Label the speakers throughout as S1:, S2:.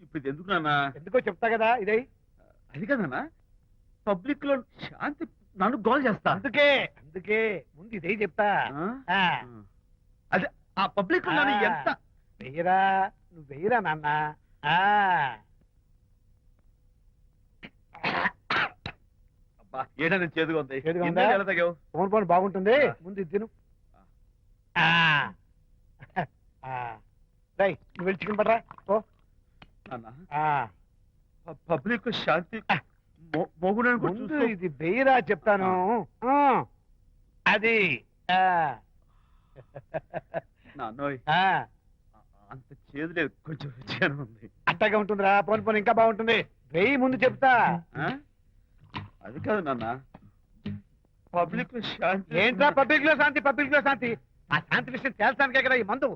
S1: ఇప్పుడు ఇది ఎందుకు నాన్న?
S2: ఎందుకో చెప్తా కదా ఇదే.
S1: అది కదన్నా, పబ్లిక్ లో శాంతి నన్ను గోల్ చేస్తా.
S2: అందుకే అందుకే ముందు ఇదే చెప్తా. ఆ,
S1: అదే ఆ పబ్లిక్ లో నన్ను ఎంత
S2: వెయ్యరా, నువ్వు వెయ్యరా నాన్న.
S1: ఏదైనా చేదుగా ఉంది.
S2: చేదుగా ఉందా?
S1: ఎలా తగ్గావు?
S2: ఫోన్ ఫోన్ బాగుంటుంది, ముందు ఇది తిను. రై, నువ్వు వెళ్ళి చికెన్ పడరా. ఓ
S1: పబ్లిక్ శాంతి
S2: ముందు ఇది వెయ్యరా చెప్తాను. అది
S1: నాన్నోయ్ అంత చేదు లేదు, కొంచెం రుచిగానే ఉంది.
S2: అట్టగా ఉంటుందిరా, పోను పోను ఇంకా బాగుంటుంది. వెయ్యి ముందు చెప్తా.
S1: అది కాదు నాన్న, పబ్లిక్ లో శాంతి.
S2: ఏంట్రా పబ్లిక్ లో శాంతి? పబ్లిక్ లో శాంతి ఆ శాంతి విషయం తేల్చడానికే కదా ఈ మందు.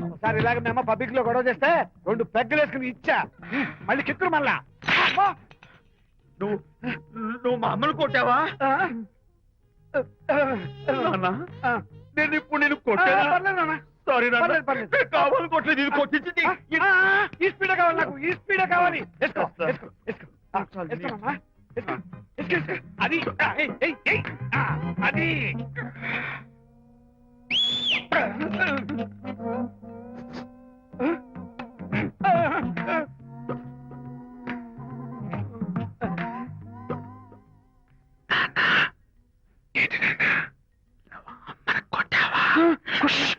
S2: ఒకసారి ఇలాగ మేము పబ్లిక్ లో గొడవ చేస్తే 2 పెగ్గలు వేసుకుని ఇచ్చా, మళ్ళీ కిక్కురు మళ్ళా.
S1: నువ్వు మా అమ్మను కొట్టావా? నేను ఇప్పుడు నేను కొట్టా. సారీ కావాలి, కొట్టలేదు. ఇది కొట్టించింది.
S2: ఈ స్పీడ్ కావాలి నాకు, ఈ స్పీడ్ కావాలి. అది అది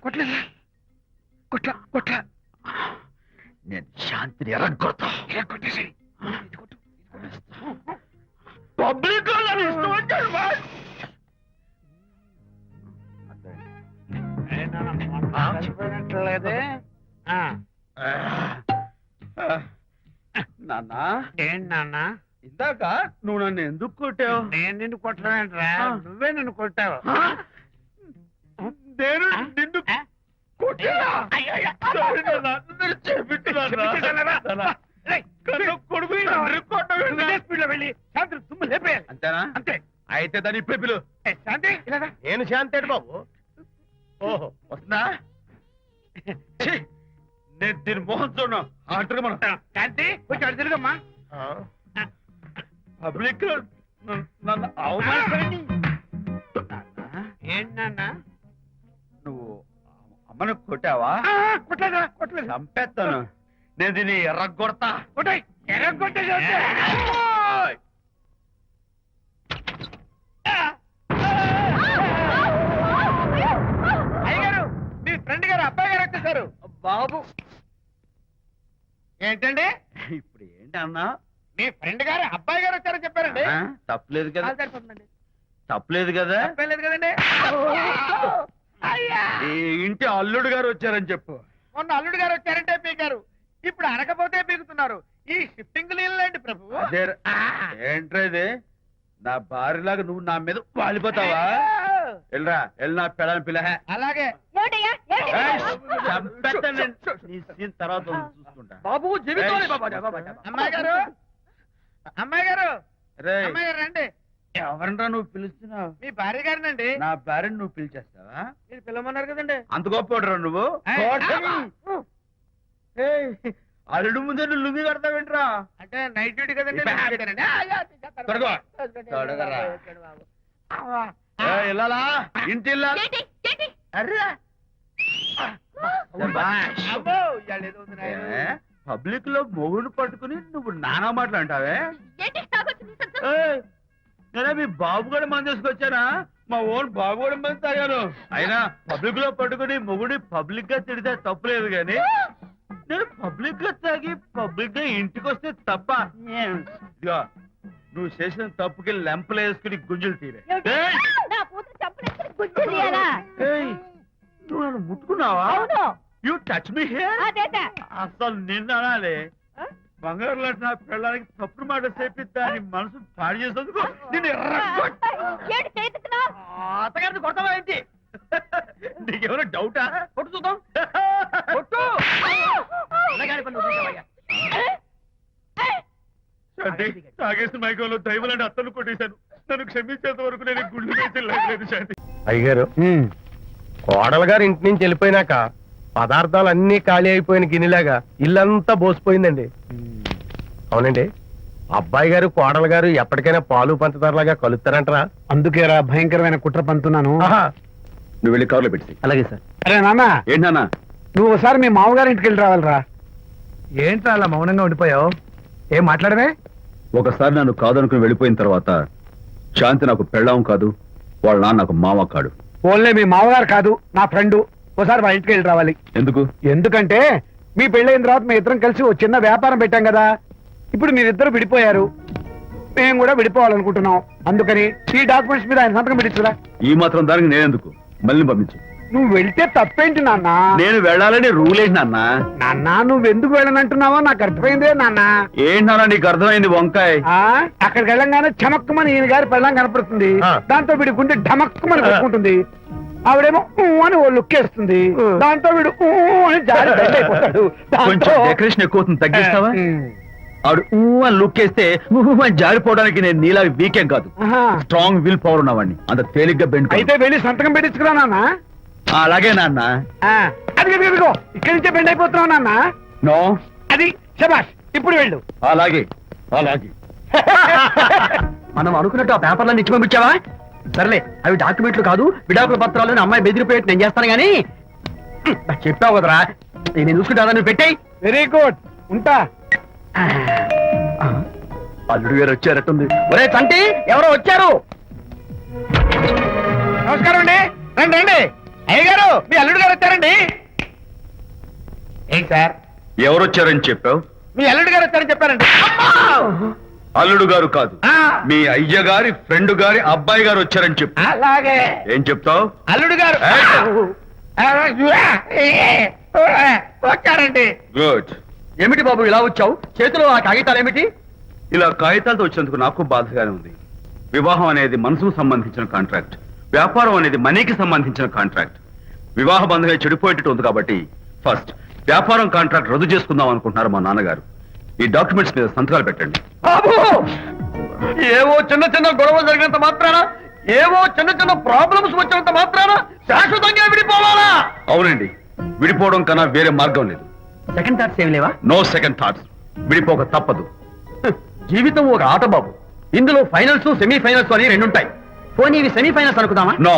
S2: కొట్టలేదు. కొట్ట
S1: నేను శాంతిని ఎరగొడతా.
S2: కొట్టేసి
S1: పబ్లిక్
S2: చనిపోయినట్లేదే.
S1: నాన్న
S2: ఏంటి నాన్న?
S1: ఇందాక నువ్వు నన్ను ఎందుకు కొట్టావు?
S2: నేను నిన్ను కొట్టలేంట్రా, నువ్వే నన్ను కొట్టావు.
S1: నేను నిన్ను అంతేనా?
S2: అంతే.
S1: అయితే దాని ఇప్పుడే పిలు.
S2: శాంతి
S1: నేను శాంతి బాబు. ఓహో వస్తుందా? నేను దీని మోహన్ చూడను. ఆటగా మనం
S2: శాంతి కొంచెం అటు తిరుగమ్మా.
S1: పబ్లిక్ నన్ను అవమానించండి.
S2: ఏంటి నాన్న?
S1: నువ్వు అమ్మను కొట్టావా?
S2: కొట్టలేదు.
S1: చంపేస్తాను. నేను దీన్ని ఎర్రగొడతా.
S2: ఎర్రగొట్టే అయ్యగారు, మీ ఫ్రెండ్ గారు అబ్బాయి గారు వచ్చేసారు.
S1: బాబు
S2: ఏంటండి
S1: ఇప్పుడు ఏంటి అన్నా?
S2: మీ ఫ్రెండ్ గారు అబ్బాయి గారు వచ్చారని చెప్పారండి.
S1: తప్పలేదు కదా?
S2: సరిపోతుందండి.
S1: తప్పలేదు కదా?
S2: తప్పలేదు కదండి.
S1: ఈ ఇంటి అల్లుడు గారు వచ్చారని చెప్పు.
S2: మొన్న అల్లుడు గారు వచ్చారంటే పీకారు, ఇప్పుడు అనకపోతే పీకుతున్నారు. ఈ షిఫ్టింగ్ లీలండి ప్రభు.
S1: ఏంట్రేది? నా భార్యలాగా నువ్వు నా మీద వాలిపోతావా? వెళ్ళరా, వెళ్ళి నా పెళ్ళని పిల్ల.
S2: అలాగే
S1: తర్వాత చూసుకుంటా.
S2: బాబు అమ్మాయి గారు, అమ్మాయి గారు, అమ్మాయి గారు రండి.
S1: ఎవరన్నా నువ్వు పిలుస్తున్నావు?
S2: మీ భార్య గారినండి.
S1: నా భార్యను నువ్వు పిలిచేస్తావా?
S2: మీరు పిలవమన్నారు కదండి.
S1: అంత గొప్ప నువ్వు? అల్లుడు ముందే నువ్వు లుంగి కడతావేంట్రా?
S2: అంటే నైట్ డ్యూటీ కదండి.
S1: వెళ్ళాలా? ఇంటి పబ్లిక్ లో మొగుడు పట్టుకుని నువ్వు నానా మాటలు అంటావే? నేనే మీ బాబు కూడా మంది తీసుకొచ్చానా? మా ఓన్ బాబు కూడా మంది తాగాను. అయినా పబ్లిక్ లో పట్టుకుని మొగుడి పబ్లిక్ గా తిడితే తప్పులేదు గాని నేను పబ్లిక్ గా తాగి పబ్లిక్ గా ఇంటికి వస్తే తప్ప. ఇదిగో నువ్వు చేసిన తప్పుకి లెంపలు వేసుకుని గుంజులు తీరే. నువ్వు నన్ను ముట్టుకున్నావా? You touch me here. అసలు నిన్ను అనాలి. బంగారు లాంటి నా పిల్లలకి తప్పుడు మాట చెప్పి దాని మనసు పాడు చేసేందుకు నేను అత్తగారిని కొడతావా ఏంటి? నీకేమైనా డౌటా? కొట్టు చూద్దాం. కొట్టు. తాగేసిన మైకంలో దైవం లాంటి అత్తను కొట్టేశాను. నన్ను క్షమించేంత వరకు నేను గుళ్ళు వేసి లేదు శాంతి.
S3: అయ్యగారు, కోడలు గారు ఇంటి నుంచి వెళ్ళిపోయినాక పదార్థాలు అన్ని ఖాళీ అయిపోయిన గిన్నెలాగా ఇల్లంతా బోసిపోయిందండి. అవునండి, అబ్బాయి గారు కోడలు గారు ఎప్పటికైనా పాలు పంచదారలాగా కలుస్తారంటరా?
S2: అందుకేరా భయంకరమైన కుట్ర పంతున్నాను.
S1: నువ్వు వెళ్ళి కారులో పెట్టి.
S3: అలాగే సార్.
S2: అరే నాన్న,
S1: ఏంటన్నా?
S2: నువ్వు ఒకసారి మీ మామగారి ఇంటికి వెళ్ళి రావాలిరా.
S3: ఏంట్రా అలా మౌనంగా ఉండిపోయావు? ఏం మాట్లాడమే?
S1: ఒకసారి నన్ను కాదనుకుని వెళ్ళిపోయిన తర్వాత శాంతి నాకు పెళ్ళాం కాదు, వాళ్ళ నాన్న నాకు మామ కాడు.
S2: ఓన్లే మీ మామగారు కాదు, నా ఫ్రెండ్. ఒకసారి మా ఇంటికి వెళ్ళి రావాలి.
S1: ఎందుకు?
S2: ఎందుకంటే మీ పెళ్ళైన తర్వాత మీ ఇద్దరం కలిసి ఓ చిన్న వ్యాపారం పెట్టాం కదా. ఇప్పుడు మీరిద్దరు విడిపోయారు, మేము కూడా విడిపోవాలనుకుంటున్నాం. అందుకని ఈ డాక్యుమెంట్స్ మీద ఆయన సంతకం పెట్టించురా.
S1: ఈ మాత్రం దానికి నేనెందుకు? మళ్ళీ పంపించు.
S2: నువ్వు వెళ్తే తప్పేంటి నాన్న?
S1: నేను వెళ్ళాలని రూల్ ఏంటి నాన్న?
S2: నాన్న, నువ్వు ఎందుకు వెళ్ళనంటున్నావో నాకు అర్థమైందే నాన్న.
S1: ఏంటి నాన్న నీకు అర్థమైంది వంకాయ?
S2: అక్కడికి వెళ్ళంగానే చమక్కుమని ఈయన గారి పెళ్ళం కనపడుతుంది. దాంతో వీడి గుండె ఢమక్కుమని కొట్టుకుంటుంది. ఆవిడేమో అని ఓ లుక్ వేస్తుంది. దాంతో వీడు అని జారి బెడ్ అయిపోతాడు.
S1: కొంచెం డెకరేషన్ ఎక్కువ అవుతుంది, తగ్గిస్తావా? ఆవిడ అని లుక్ వేస్తే అని జారిపోవడానికి నేను నీలా వీకేం కాదు, స్ట్రాంగ్ విల్ పవర్ ఉన్నవాడిని. అంత తేలిగ్గా బెండ్
S2: అయితే వెళ్ళి సంతకం పెట్టించుకురా నాన్న.
S1: అలాగే నాన్న.
S2: అది ఇదిగో ఇక్కడి నుంచే బెండ్ అయిపోతున్నావు నాన్న.
S1: నో,
S2: అది శబాష్, ఇప్పుడు వెళ్ళు.
S1: అలాగే అలాగే.
S3: మనం అనుకున్నట్టు ఆ పేపర్లను ఇచ్చి పంపించావా? సర్లే, అవి డాక్యుమెంట్లు కాదు, విడాకుల పత్రాలను అమ్మాయి బెదిరిపోయేట్టు నేను చేస్తాను గానీ చెప్పావు కదరా, నేను చూసుకుంటా. నువ్వు పెట్టాయి.
S2: వెరీ గుడ్, ఉంటా.
S3: అల్లుడు గారు వచ్చారట్టుంది. ఒరే తంటి, ఎవరో వచ్చారు.
S2: నమస్కారం అండి. రండి రండి. అయ్య గారు, మీ అల్లుడు గారు వచ్చారండి. ఏంటి సార్?
S1: ఎవరు వచ్చారని చెప్పావు?
S2: మీ అల్లుడు గారు వచ్చారని చెప్పారండి.
S1: అల్లుడు గారు కాదు,
S2: ఆ,
S1: మీ అయ్య గారి ఫ్రెండ్ గారి అబ్బాయి గారు వచ్చారని చెప్పు.
S2: అలాగే.
S1: ఏం చెప్తావు?
S2: అల్లుడు గారు వచ్చారండి.
S1: గుడ్.
S3: ఏమిటి బాబు ఇలా వచ్చావు? చేతిలో ఆ కాగితాలు ఏమిటి?
S1: ఇలా కాగితాలతో వచ్చినందుకు నాకు బాధగానే ఉంది. వివాహం అనేది మనసుకు సంబంధించిన కాంట్రాక్ట్, వ్యాపారం అనేది మనీకి సంబంధించిన కాంట్రాక్ట్. వివాహ బంధంగా చెడిపోయేటట్టు ఉంది కాబట్టి ఫస్ట్ వ్యాపారం కాంట్రాక్ట్ రద్దు చేసుకుందాం అనుకుంటున్నారు మా నాన్నగారు. ఈ డాక్యుమెంట్స్ మీద సంతకాలు పెట్టండి.
S3: బాబు, ఏవో చిన్న చిన్న గొడవలు జరిగినంత మాత్రాన, ఏవో చిన్న చిన్న ప్రాబ్లమ్స్ వచ్చినంత మాత్రాన శాశ్వతంగా విడిపోవాలా?
S1: అవునండి, విడిపోవడం కన్నా వేరే మార్గం లేదు.
S3: సెకండ్ థాట్స్ ఏమి లేవా?
S1: No second thoughts. విడిపోక తప్పదు.
S3: జీవితం ఒక ఆట బాబు, ఇందులో ఫైనల్స్ సెమీఫైనల్స్ అని రెండుంటాయి. పోనీ ఇవి సెమీఫైనల్స్ అనుకుందామా?
S1: నో,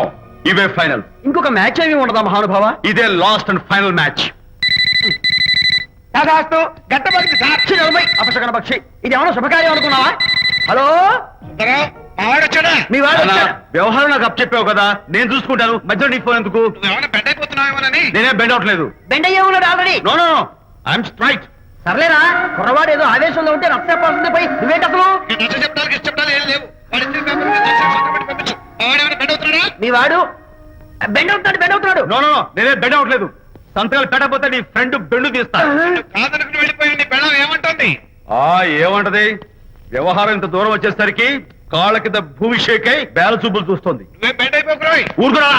S1: ఇవే ఫైనల్.
S3: ఇంకొక మ్యాచ్ ఏమి ఉండదా మహానుభావ?
S1: ఇదే లాస్ట్ అండ్ ఫైనల్ మ్యాచ్.
S2: కాదాస్తు గట్టబడి
S3: సాక్షి నిలబై అపశకన పక్షి, ఇది ఏమైనా శుభకార్యం అనుకున్నావా? హలో,
S2: వచ్చాడా?
S3: మీ వాడు
S1: అన్నా,
S3: వచ్చాడా?
S1: వ్యవహారం నాకు అప్ చెప్పావు కదా, నేను చూసుకుంటాను. మధ్యలో నీకు ఫోన్ ఎందుకు?
S2: ఏమైనా బెడ్ అయిపోతున్నావేమోనని.
S1: నేనే బెండ్ అవట్లేదు.
S3: బెండ్ అయ్యే ఉన్నాడు already.
S1: No no no, I'm straight.
S3: సర్లేరా, కుర్రవాడు ఏదో ఆవేశంలో ఉంటే రక్తపోతుంది పోయి నువ్వేంటి అసలు?
S2: చెప్తానికి ఇష్టపడాలి ఏం లేవు. వాడి ఇచ్చిన పేపర్ మీద సంతకం పెట్టి పంపించు. వాడేమైనా బెడ్ అవుతున్నాడా?
S3: మీ వాడు బెండ్ అవుతున్నాడు, బెండ్ అవుతున్నాడు.
S1: నో నో నో, నేనే బెండ్ అవట్లేదు. సంతకాలు పెట్టకపోతే నీ ఫ్రెండ్ బెండు తీస్తా.
S2: కాదనుకుని వెళ్ళిపోయి నీ పెళ్ళం ఏమంటుంది?
S1: ఏమంటది? వ్యవహారం ఇంత దూరం వచ్చేసరికి కాళ్ళ కింద భూమిషేకై బేల చూపులు చూస్తుంది.
S2: నువ్వే బెడ్ అయిపోకురాయి.
S1: ఊరుకురా.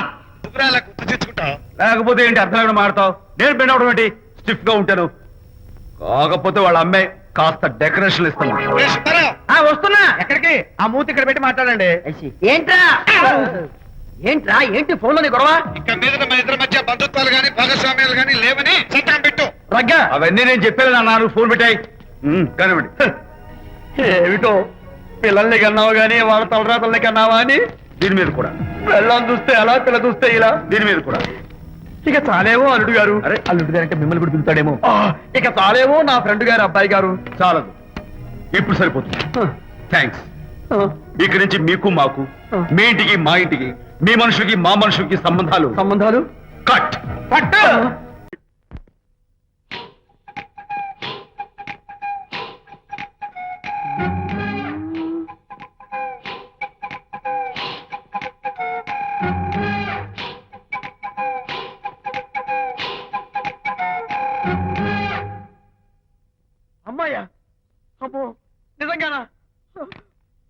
S2: అలా గుర్తు తెచ్చుకుంటావు.
S1: లేకపోతే ఏంటి అర్థం లేకుండా మాడతావు? నేను బెండ్ అవడం ఏంటి? స్టిఫ్ గా ఉంటాను. కాకపోతే వాళ్ళ అమ్మాయి కాస్త డెకరేషన్ ఇస్తాను.
S3: వస్తున్నా.
S2: ఎక్కడికి? ఆ మూతి ఇక్కడ పెట్టి మాట్లాడండి.
S3: ఏంట్రా ఏంట్రా ఏంటి ఫోన్ లోని గొడవ?
S2: ఇక్కడ మీద మన ఇద్దరి మధ్య బంధుత్వాలు గాని భాగస్వామ్యాలు గాని లేవని సంతకం పెట్టు.
S3: రగ్గా
S1: అవన్నీ నేను చెప్పాను నాన్న, ఫోన్ పెట్టాయి కానివ్వండి.
S3: ఏమిటో పిల్లల్ని కన్నావు గానీ వాళ్ళ తలరాతల్ని కన్నావా అని.
S1: దీని మీద కూడా
S3: పిల్లల్ని చూస్తే అలా, పిల్ల చూస్తే ఇలా.
S1: దీని మీద కూడా
S3: ఇక చాలేమో అల్లుడు గారు.
S1: అరే,
S3: అల్లుడు గారు అంటే మిమ్మల్ని కూడా పిలుతాడేమో. ఇక చాలేమో నా ఫ్రెండ్ గారు అబ్బాయి గారు.
S1: చాలదు, ఇప్పుడు సరిపోతుంది. థ్యాంక్స్. ఇక్కడి నుంచి మీకు మాకు, మీ ఇంటికి మా ఇంటికి, మీ మనుషులకి మా మనుషులకి సంబంధాలు కట్.
S2: పట్టు.
S3: అమ్మాయ్యా, అమ్మో నిజంగానా?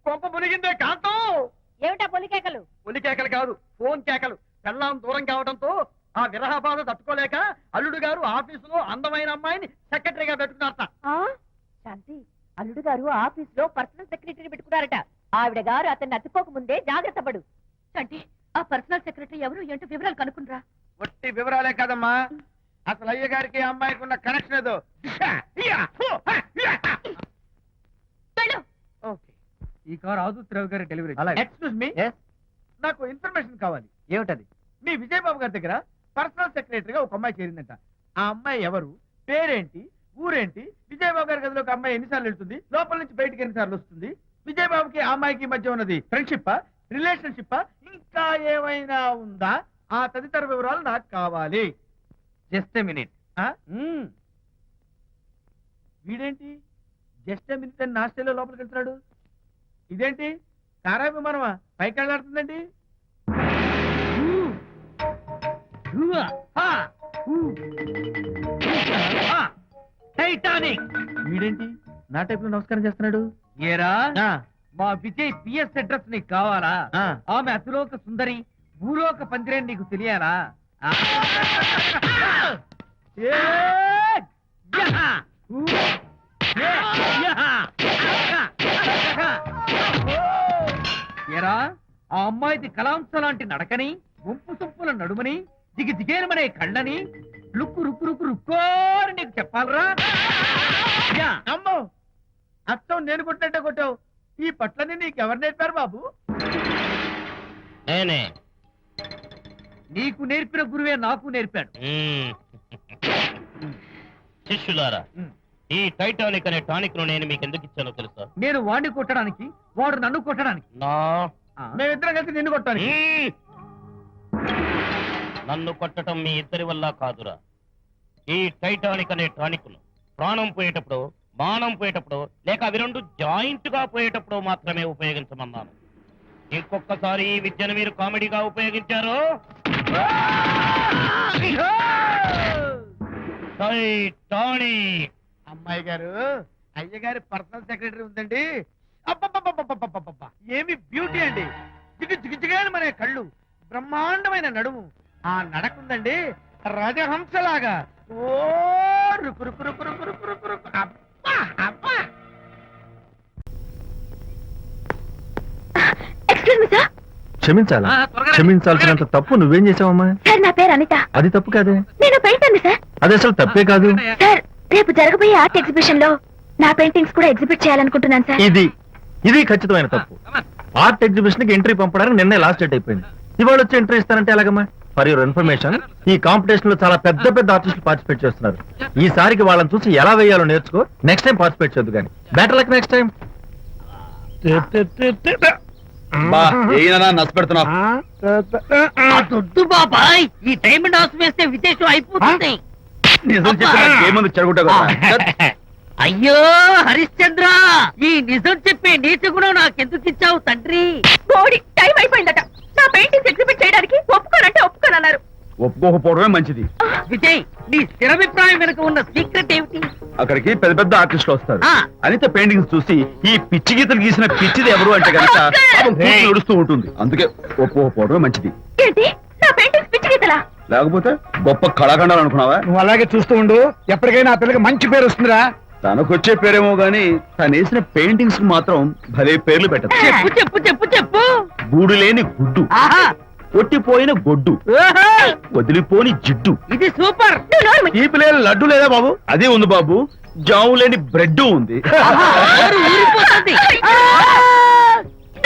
S3: కొంప మునిగిందే కాంతం.
S4: ఏమిటా పొలికేకలు?
S3: ఒలి కేకలు కాదు, ఫోన్ కేకలు. పెళ్ళాం దూరం కావడంతో ఆ విరహ బాధ తట్టుకోలేక అల్లుడు గారు ఆఫీసులో అందమైన అమ్మాయిని సెక్రటరీగా పెట్టుకున్నారట.
S4: శాంతి, అల్లుడు గారు ఆఫీస్ లో పర్సనల్ సెక్రటరీ పెట్టుకున్నారట. ఆవిడ గారు అతన్ని అతుక్కోక ముందే జాగ్రత్త పడు. శాంతి, ఆ పర్సనల్ సెక్రటరీ ఎవరు ఏంటో వివరాలు కనుక్కుండ్రా.
S2: వట్టి వివరాలే కాదమ్మా, అసలు అయ్య గారికి అమ్మాయికి ఉన్న కనెక్షన్ ఏదో ఓకే.
S3: ఈ కార్ ఆదుత్రావు గారి డెలివరీ.
S2: ఎక్స్క్యూజ్ మీ, నాకు ఇన్ఫర్మేషన్ కావాలి.
S3: ఏమిటది?
S2: మీ విజయబాబు గారి దగ్గర పర్సనల్ సెక్రటరీగా ఒక అమ్మాయి చేరిందంట. ఆ అమ్మాయి ఎవరు, పేరేంటి, ఊరేంటి, విజయబాబు గారి గదిలో ఒక అమ్మాయి ఎన్నిసార్లు వెళ్తుంది, లోపల నుంచి బయటికి ఎన్నిసార్లు వస్తుంది, విజయబాబుకి ఆ అమ్మాయికి మధ్య ఉన్నది ఫ్రెండ్షిప్, రిలేషన్షిప్, ఇంకా ఏమైనా ఉందా, ఆ తదితర వివరాలు నాకు కావాలి.
S3: Just a minute.
S2: వీడేంటి జస్ట్ మినిట్ అని నాస్టేలో లోపలికి వెళ్తున్నాడు? ఇదేంటి కారా విమానమా పైకి వెళ్ళాడుతుందండి?
S3: టైటానిక్.
S2: వీడేంటి నా టైప్ లో నమస్కారం చేస్తున్నాడు?
S3: ఏరా,
S2: ఆ,
S3: మా విజయ్ పిఎస్ అడ్రస్ నీకు కావాలా?
S2: ఆ.
S3: ఆమె అతిలోక సుందరి, భూలోక పందిరే నీకు తెలియాలా?
S2: ఏ,
S3: ఏరా, ఆ అమ్మాయిది కలాంస లాంటి నడకని, వంపు సొంపుల నడుమని, దిగి దిగేనమనే కళ్ళని, లుక్కు రుక్కు రుక్కు రుక్కోని నీకు చెప్పాలరా?
S2: అమ్మో, అత్తం నేను కొట్టినట్టే కొట్టావు. ఈ పట్లని నీకెవరు నేర్పారు బాబు?
S5: నేనే.
S3: నీకు నేర్పిన గురువే నాకు నేర్పాడు.
S5: శిష్యులారా, ఈ టైటానిక్ అనే టానిక్ ను నేను మీకు ఎందుకు ఇచ్చానో తెలుసా?
S3: నేను వాడిని కొట్టడానికి, వాడు నన్ను కొట్టడానికి.
S5: నా
S2: మేమిద్దరం కలిసి నిన్ను కొట్టాను.
S5: నన్ను కొట్టడం మీ ఇద్దరి వల్ల కాదురా. ఈ టైటానిక్ అనే టానిక్ ను ప్రాణం పోయేటప్పుడు, మానం పోయేటప్పుడు, లేక అవి రెండు జాయింట్ గా పోయేటప్పుడు మాత్రమే ఉపయోగించమన్నాను. ఇంకొకసారి ఈ విద్యను మీరు కామెడీగా ఉపయోగించారు, టైటానిక్.
S2: అమ్మాయి గారు, అయ్య గారి పర్సనల్ సెక్రటరీ ఉందండి. అబ్బబ్బబ్బబ్బబ్బబ్బబ్బ, ఏమి బ్యూటీ అండి! జిగు జిగు జిగాని మనే కళ్ళు, బ్రహ్మాండమైన నడుము, ఆ నడకుందండి రాజహంసలాగా. ఓ రుకు రుకు రుకు రుకు రుకు రుకు రుకు. అబ్బా అబ్బా.
S6: Excuse me sir.
S7: క్షమించాలా?
S3: త్వరగా రండి.
S7: క్షమించాల్సినంత తప్పు నువ్వేం చేసావమ్మా?
S6: సార్ నా పేరు అనిత.
S7: అది తప్పు కాదే.
S6: నేను పెయింటర్ సార్.
S7: అది అసలు తప్పే కాదు.
S6: సార్, రేపు జరగబోయే ఆర్ట్ ఎగ్జిబిషన్ లో నా పెయింటింగ్స్ కూడా ఎగ్జిబిట్ చేయాలనుకుంటున్నాను సార్.
S7: ఇది ఖచ్చితమైన తప్పు. ఆర్ట్ ఎగ్జిబిషన్ కి ఎంట్రీ పంపడానికి నిన్నే లాస్ట్ డేట్ అయిపోయింది. ఇవాళ వచ్చి ఎంట్రీ ఇస్తానంటే ఎలాగమ్మా? ఫర్ యువర్ ఇన్ఫర్మేషన్, ఈ కాంపిటీషన్ లో చాలా పెద్ద పెద్ద ఆర్టిస్టులు పార్టిసిపేట్ చేస్తున్నారు. ఈసారికి వాళ్ళని చూసి ఎలా వేయాలో నేర్చుకో. నెక్స్ట్ టైం పార్టిసిపేట్ చేయొద్దు కానీ. Better luck next time.
S3: దొడ్డు బాబాయ్, ఈ డైమండ్ హౌస్ వేస్తే విదేశం అయిపోతుంది.
S7: నిజం చెప్పి చెడగొట్టా.
S3: అయ్యో హరిశ్చంద్ర, ఈ నిజం చెప్పే నీచ గుణం నాకెందుకు ఇచ్చావు తండ్రి?
S6: బోడి టైం అయిపోయిందట. నా పెయింటింగ్స్ ఎగ్జిబిట్ చేయడానికి ఒప్పుకోనంటే ఒప్పుకోనన్నారు.
S7: ఒప్పుకోకపోవడమే మంచిది.
S3: విజయ్, నీ స్థిరాభిప్రాయం వెనుక ఉన్న సీక్రెట్ ఏమిటి?
S7: అక్కడికి పెద్ద పెద్ద ఆర్టిస్టులు వస్తారు.
S3: ఆ.
S7: అనిత పెయింటింగ్స్ చూసి ఈ పిచ్చి గీతలు గీసిన పిచ్చిది ఎవరు అంటే కనుక నడుస్తూ ఉంటుంది. అందుకే ఒప్పుకోకపోవడమే మంచిది.
S6: ఏంటి, నా పెయింటింగ్స్ పిచ్చి గీతలా?
S7: లేకపోతే గొప్ప కళాఖండాలు అనుకున్నావా?
S2: నువ్వు అలాగే చూస్తూ ఉండు, ఎప్పటికైనా ఆ పిల్లకి మంచి పేరు వస్తుందిరా.
S7: తనకొచ్చే పేరేమో గాని తను వేసిన పెయింటింగ్స్ మాత్రం భలే పేర్లు పెట్టదు.
S3: చెప్పు చెప్పు చెప్పు చెప్పు.
S7: గూడు లేని గుడ్డు,
S3: ఆహా,
S7: కొట్టిపోయిన గొడ్డు,
S3: ఓహో,
S7: వదిలిపోని జిడ్డు.
S3: ఇది సూపర్.
S6: నువ్వు నోరు మూయి.
S7: ఈ పిల్లలు లడ్డు లేదా బాబు? అదే ఉంది బాబు. జాము లేని బ్రెడ్ ఉంది.
S3: నోరు ఊరిపోతుంది.
S6: ఆ!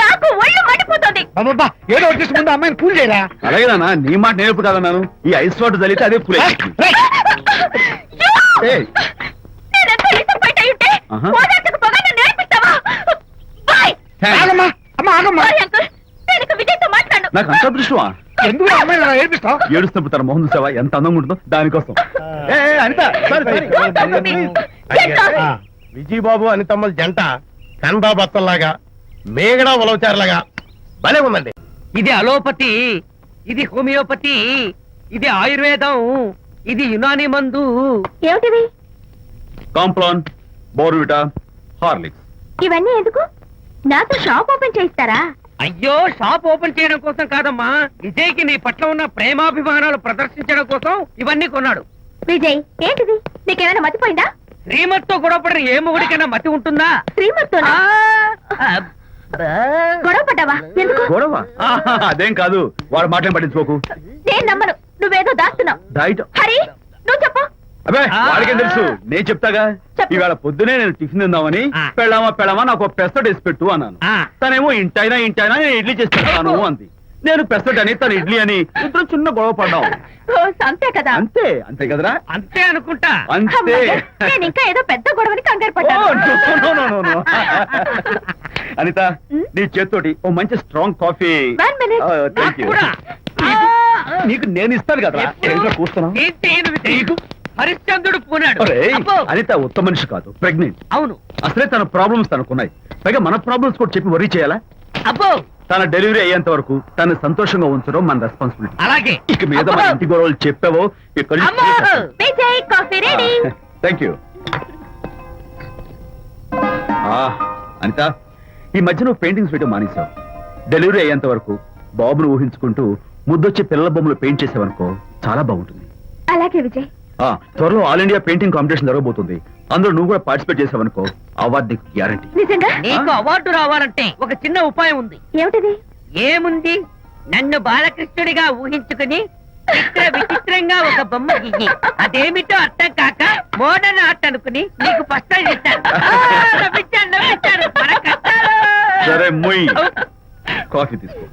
S6: నాకు ఒళ్ళు మండిపోతుంది.
S2: అబ్బబ్బా, ఏదో వచ్చేసి ముందు అమ్మాయిని కూల్ చేయరా.
S7: అలాగే నాన్న, నీ మాట నేర్పు కాదన్నాను. ఈ ఐస్ వాటర్ చలితే అదే పులే.
S6: నేనెంత disappoint అయి ఉంటే
S7: ఆహా.
S6: ఓదార్చకపోగా నన్ను నేర్పిస్తావా? బాయ్.
S2: ఆగమ్మా, అమ్మ ఆగమ్మా.
S6: బాయ్ అంకుల్, నేను ఇక విజయ్తో మాట్లాడను.
S7: నాకు అంత దృష్టమా?
S2: ఎందుకు ఆ అమ్మాయిని అలా ఏడిపిస్తావు?
S7: ఏడుస్తున్నప్పుడు తన మొహం చూసావా ఎంత అందంగా ఉంటుందో? దానికోసం. Anitha,
S6: Don't talk to me. Get lost.
S8: Vijaya Babu అనితమ్మల జంట కన్బాబత్తల్లాగా మేగడ ఉలవచారులాగా భలే ఉందండి.
S3: ఇది అలోపతి, ఇది హోమియోపతి, ఇది ఆయుర్వేదం, ఇది యునాని మందు.
S6: ఏమిటివి?
S7: Complan, Bournvita, Horlicks.
S6: ఇవన్నీ ఎందుకు? నాతో షాప్ ఓపెన్ చేయిస్తారా?
S3: అయ్యో, షాప్ ఓపెన్ చేయడం కోసం కాదమ్మా, విజయ్కి నీ పట్ల ఉన్న ప్రేమాభిమానాలు ప్రదర్శించడం కోసం ఇవన్నీ కొన్నాడు.
S6: విజయ్, ఏంటిది? నీకేమైనా మతిపోయిందా?
S3: శ్రీమతితో గొడవపడిన ఏ మొగుడికైనా మతి ఉంటుందా?
S6: శ్రీమతితో గొడవ పడ్డావా? ఎందుకు?
S7: గొడవ? అదేం కాదు. వాడు మాటలు పట్టించుకోకు.
S6: నేను నమ్మను. నువ్వేదో దాస్తున్నావు.
S7: డైట్
S6: హరి, నువ్వు చెప్పు.
S3: అబ్బే వాడికేం తెలుసు నేను చెప్తాగా.
S6: చెప్పు.
S3: ఇవాళ పొద్దునే నేను టిఫిన్ తిందామని పెళ్ళామా నాకు పెసరట్ వేసి పెట్టు అన్నాను. తనేమో ఇంటైనా నేను ఇడ్లీ చేసి పెడతాను అంది. నేను పెసరట్ అని తను ఇడ్లీ అని ఇద్దరు చిన్న గొడవ పడ్డాం.
S6: ఓ, అంతే కదా.
S3: అంతే కదరా.
S5: అంతే అనుకుంటా.
S3: అంతే.
S6: అమ్మయ్య, నేను ఇంకా ఏదో పెద్ద గొడవని కంగారు
S3: ఓ,
S6: పడ్డాను.
S3: no. అనిత నీ చేత్తోటి ఓ మంచి strong coffee.
S6: 1 minute.
S3: Thank you. నీకు నేను ఇస్తాను కదరా. ఏంట్రా కూస్తున్నావు? నీకు
S5: హరిశ్చంద్రుడు పూనాడు.
S3: ఒరేయ్, అనిత ఉత్తమ మనిషి కాదు, ప్రెగ్నెంట్.
S5: అవును.
S3: అసలే తన ప్రాబ్లమ్స్ తనకున్నాయి, పైగా మన ప్రాబ్లమ్స్ కూడా చెప్పి వరీ చేయాలా?
S5: అబ్బో
S3: తన డెలివరీ అయ్యేంత వరకు తను సంతోషంగా ఉంచడం మన రెస్పాన్సిబిలిటీ.
S5: అలాగే.
S3: ఇక మీద మన ఇంటి గొడవలు చెప్పావో ఇక్కడ
S6: Vijay, coffee ready.
S3: Thank you. Anita, ఈ మధ్య నువ్వు పెయింటింగ్స్ వేయడం మానేశావు. డెలివరీ అయ్యేంత వరకు బాబును ఊహించుకుంటూ ముద్దొచ్చే పిల్లల బొమ్మలు పెయింట్ చేసావనుకో చాలా బాగుంటుంది.
S6: అలాగే విజయ్.
S3: త్వరలో ఆల్ ఇండియా పెయింటింగ్ కాంపిటీషన్ జరగబోతుంది. అందులో నువ్వు కూడా పార్టిసిపేట్ చేసావనుకో అవార్డు నీకు గ్యారంటీ.
S6: నిజంగా?
S5: నీకు అవార్డు రావాలంటే ఒక చిన్న ఉపాయం ఉంది.
S6: ఏమిటిది?
S5: ఏముంది, నన్ను బాలకృష్ణుడిగా ఊహించుకుని చిత్ర విచిత్రంగా ఒక బొమ్మ గీయి అదేమిటో అర్థం కాక మోడర్న్ ఆర్ట్ అనుకుని నీకు ఫస్ట్ ప్రైజ్ ఇస్తాను. నవ్వించాను. మన కష్టాలు.
S3: సరే మొయ్ కాఫీ తీసుకో.